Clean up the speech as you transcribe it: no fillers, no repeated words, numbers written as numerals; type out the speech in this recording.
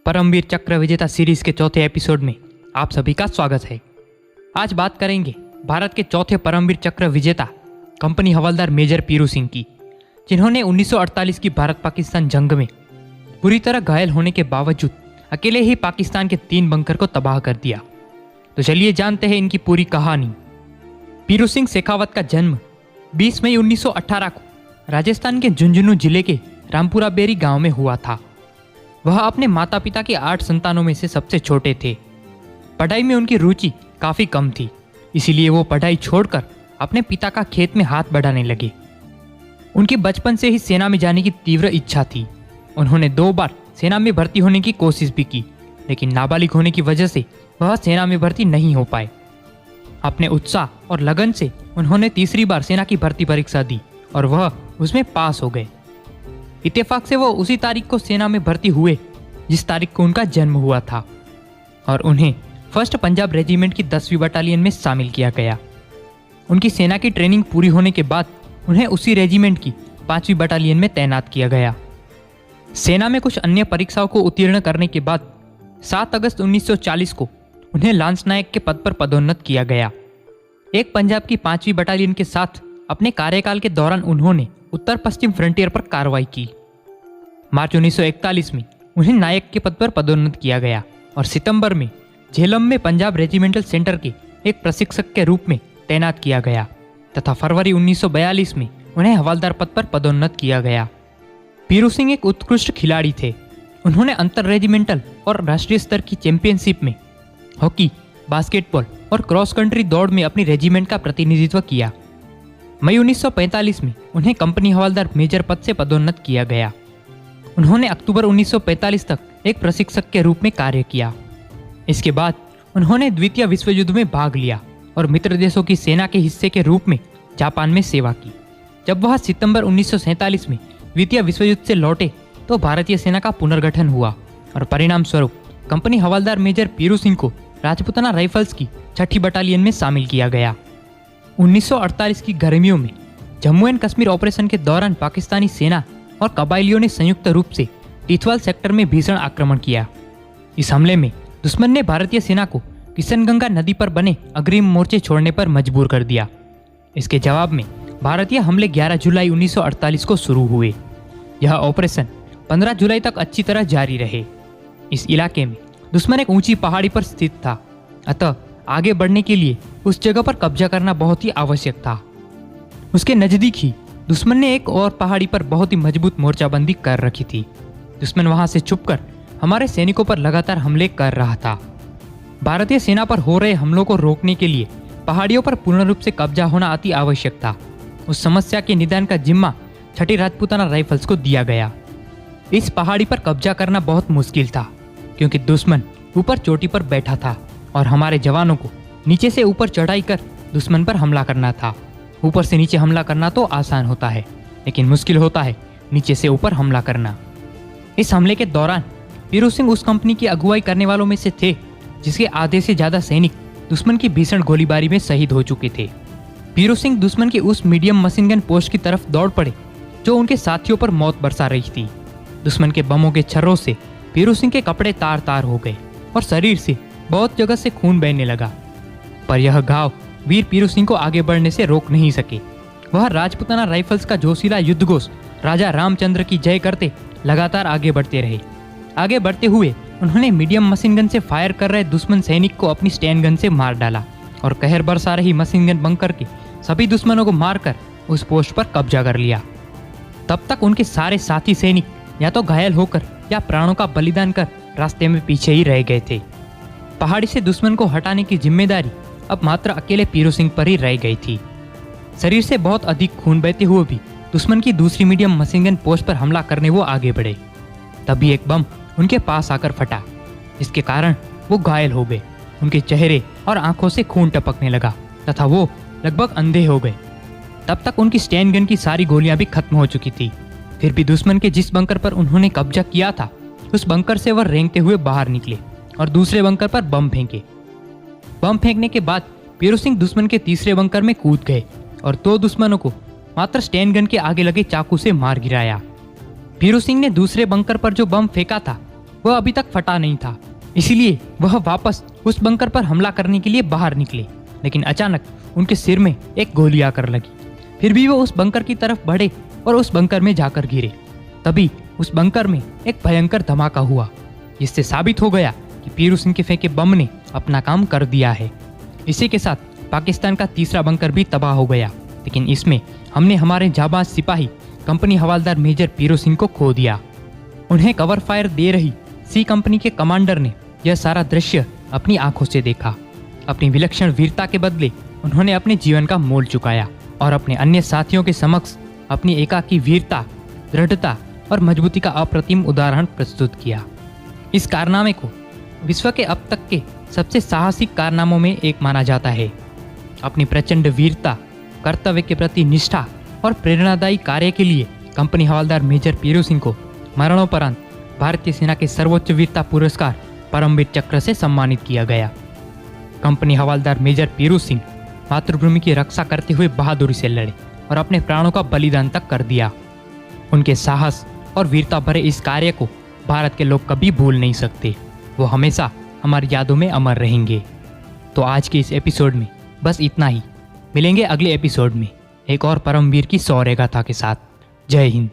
परमवीर चक्र विजेता सीरीज के चौथे एपिसोड में आप सभी का स्वागत है। आज बात करेंगे भारत के चौथे परमवीर चक्र विजेता कंपनी हवलदार मेजर पीरू सिंह की, जिन्होंने 1948 की भारत पाकिस्तान जंग में बुरी तरह घायल होने के बावजूद अकेले ही पाकिस्तान के 3 बंकर को तबाह कर दिया। तो चलिए जानते हैं इनकी पूरी कहानी। पीरू सिंह शेखावत का जन्म 20 मई 1918 को राजस्थान के झुंझुनू जिले के रामपुरा बेरी गांव में हुआ था। वह अपने माता पिता के 8 संतानों में से सबसे छोटे थे। पढ़ाई में उनकी रुचि काफ़ी कम थी, इसीलिए वो पढ़ाई छोड़कर अपने पिता का खेत में हाथ बढ़ाने लगे। उनकी बचपन से ही सेना में जाने की तीव्र इच्छा थी। उन्होंने 2 बार सेना में भर्ती होने की कोशिश भी की, लेकिन नाबालिग होने की वजह से वह सेना में भर्ती नहीं हो पाए। अपने उत्साह और लगन से उन्होंने तीसरी बार सेना की भर्ती परीक्षा दी और वह उसमें पास हो गए। इत्तेफाक से वो उसी तारीख को सेना में भर्ती हुए जिस तारीख को उनका जन्म हुआ था, और उन्हें फर्स्ट पंजाब रेजिमेंट की 10वीं बटालियन में शामिल किया गया। उनकी सेना की ट्रेनिंग पूरी होने के बाद उन्हें उसी रेजिमेंट की 5वीं बटालियन में तैनात किया गया। सेना में कुछ अन्य परीक्षाओं को उत्तीर्ण करने के बाद 7 अगस्त 1940 को उन्हें लांस नायक के पद पर पदोन्नत किया गया। एक पंजाब की 5वीं बटालियन के साथ अपने कार्यकाल के दौरान उन्होंने उत्तर पश्चिम फ्रंटियर पर कार्रवाई की। मार्च 1941 में उन्हें नायक के पद पर पदोन्नत किया गया और सितंबर में झेलम में पंजाब रेजिमेंटल सेंटर के एक प्रशिक्षक के रूप में तैनात किया गया तथा फरवरी 1942 में उन्हें हवलदार पद पर पदोन्नत किया गया। पीरू सिंह एक उत्कृष्ट खिलाड़ी थे। उन्होंने अंतर रेजिमेंटल और राष्ट्रीय स्तर की चैंपियनशिप में हॉकी, बास्केटबॉल और क्रॉस कंट्री दौड़ में अपनी रेजिमेंट का प्रतिनिधित्व किया। मई 1945 में उन्हें कंपनी हवलदार मेजर पद से पदोन्नत किया गया। उन्होंने अक्टूबर 1945 तक एक प्रशिक्षक के रूप में कार्य किया। इसके बाद उन्होंने द्वितीय विश्व युद्ध में भाग लिया और मित्र देशों की सेना के हिस्से के रूप में जापान में सेवा की। जब वह सितंबर 1947 में द्वितीय विश्व युद्ध से लौटे तो भारतीय सेना का पुनर्गठन हुआ और परिणाम स्वरूप कंपनी हवलदार मेजर पीरू सिंह को राजपूताना राइफल्स की 6ठी बटालियन में शामिल किया गया। 1948 की गर्मियों में जम्मू एंड कश्मीर ऑपरेशन के दौरान पाकिस्तानी सेना और कबायलियों ने संयुक्त रूप से टिथवाल सेक्टर में भीषण आक्रमण किया। इस हमले में दुश्मन ने भारतीय सेना को किशनगंगा नदी पर बने अग्रिम मोर्चे छोड़ने पर मजबूर कर दिया। इसके जवाब में भारतीय हमले 11 जुलाई 1948 को शुरू हुए। यह ऑपरेशन 15 जुलाई तक अच्छी तरह जारी रहे। इस इलाके में दुश्मन एक ऊंची पहाड़ी पर स्थित था, अतः आगे बढ़ने के लिए उस जगह पर कब्जा करना बहुत ही आवश्यक था। उसके नजदीक ही दुश्मन ने एक और पहाड़ी पर बहुत ही मजबूत मोर्चाबंदी कर रखी थी। दुश्मन वहां से छुपकर हमारे सैनिकों पर लगातार हमले कर रहा था। भारतीय सेना पर हो रहे हमलों को रोकने के लिए पहाड़ियों पर पूर्ण रूप से कब्जा होना अति आवश्यक था। उस समस्या के निदान का जिम्मा 6ठी राजपूताना राइफल्स को दिया गया। इस पहाड़ी पर कब्जा करना बहुत मुश्किल था, क्योंकि दुश्मन ऊपर चोटी पर बैठा था और हमारे जवानों को नीचे से ऊपर चढ़ाई कर दुश्मन पर हमला करना था। ऊपर से नीचे हमला करना तो आसान होता है, लेकिन मुश्किल होता है नीचे से ऊपर हमला करना। इस हमले के दौरान पीरू सिंह उस कंपनी की अगुवाई करने वालों में से थे जिसके आधे से ज्यादा सैनिक दुश्मन की भीषण गोलीबारी में शहीद हो चुके थे। पीरू सिंह दुश्मन की उस मीडियम मशीन गन पोस्ट की तरफ दौड़ पड़े जो उनके साथियों पर मौत बरसा रही थी। दुश्मन के बमों के छर्रों से पीरू सिंह के कपड़े तार तार हो गए और शरीर से बहुत जगह से खून बहने लगा, पर यह घाव वीर पीरू सिंह को आगे बढ़ने से रोक नहीं सके। वह राजपूताना राइफल्स का जोशीला युद्धघोष राजा रामचंद्र की जय करते लगातार आगे बढ़ते रहे। आगे बढ़ते हुए उन्होंने मीडियम मशीन गन से फायर कर रहे दुश्मन सैनिक को अपनी स्टैंड गन से मार डाला और कहर बरसा रही मशीन गन बंकर के सभी दुश्मनों को मारकर उस पोस्ट पर कब्जा कर लिया। तब तक उनके सारे साथी सैनिक या तो घायल होकर या प्राणों का बलिदान कर रास्ते में पीछे ही रह गए थे। पहाड़ी से दुश्मन को हटाने की जिम्मेदारी अब मात्र अकेले पीरू सिंह पर ही रह गई थी। शरीर से बहुत अधिक खून बहते हुए भी दुश्मन की दूसरी मीडियम मशीन गन पोस्ट पर हमला करने वो आगे बढ़े। तभी एक बम उनके पास आकर फटा, जिसके कारण वो घायल हो गए। उनके चेहरे और आंखों से खून टपकने लगा तथा वो लगभग अंधे हो गए। तब तक उनकी स्टैंड गन की सारी गोलियां भी खत्म हो चुकी थी। फिर भी दुश्मन के जिस बंकर पर उन्होंने कब्जा किया था उस बंकर से वह रेंगते हुए बाहर निकले और दूसरे बंकर पर बम फेंके। बम फेंकने के बाद पीरू सिंह दुश्मन के तीसरे बंकर में कूद गए और 2 दुश्मनों को मात्र स्टैंड गन के आगे लगे चाकू से मार गिराया। पीरू सिंह ने दूसरे बंकर पर जो बम फेंका था वह अभी तक फटा नहीं था, इसलिए वह वापस उस बंकर पर हमला करने के लिए बाहर निकले। लेकिन अचानक उनके सिर में एक गोली आकर लगी। फिर भी वो उस बंकर की तरफ बढ़े और उस बंकर में जाकर गिरे। तभी उस बंकर में एक भयंकर धमाका हुआ, जिससे साबित हो गया कि पीरू सिंह के फेंके बम ने अपना काम कर दिया है। इसी के साथ पाकिस्तान का तीसरा बंकर भी तबाह हो गया, लेकिन इसमें हमने हमारे जाबाज सिपाही कंपनी हवलदार मेजर पीरू सिंह को खो दिया। उन्हें कवर फायर दे रही सी कंपनी के कमांडर ने यह सारा दृश्य अपनी आंखों से देखा। अपनी विलक्षण वीरता के बदले उन्होंने अपने जीवन का मोल चुकाया और अपने अन्य साथियों के समक्ष अपनी एकाकी वीरता, दृढ़ता और मजबूती का अप्रतिम उदाहरण प्रस्तुत किया। इस कारनामे को विश्व के अब तक के सबसे साहसिक कारनामों में एक माना जाता है। अपनी प्रचंड वीरता, कर्तव्य के प्रति निष्ठा और प्रेरणादायी कार्य के लिए कंपनी हवलदार मेजर पीरू सिंह को मरणोपरांत भारतीय सेना के सर्वोच्च वीरता पुरस्कार परमवीर चक्र से सम्मानित किया गया। कंपनी हवलदार मेजर पीरू सिंह मातृभूमि की रक्षा करते हुए बहादुरी से लड़े और अपने प्राणों का बलिदान तक कर दिया। उनके साहस और वीरता भरे इस कार्य को भारत के लोग कभी भूल नहीं सकते। वो हमेशा हमारी यादों में अमर रहेंगे। तो आज के इस एपिसोड में बस इतना ही। मिलेंगे अगले एपिसोड में एक और परमवीर की शौर्य गाथा के साथ। जय हिंद।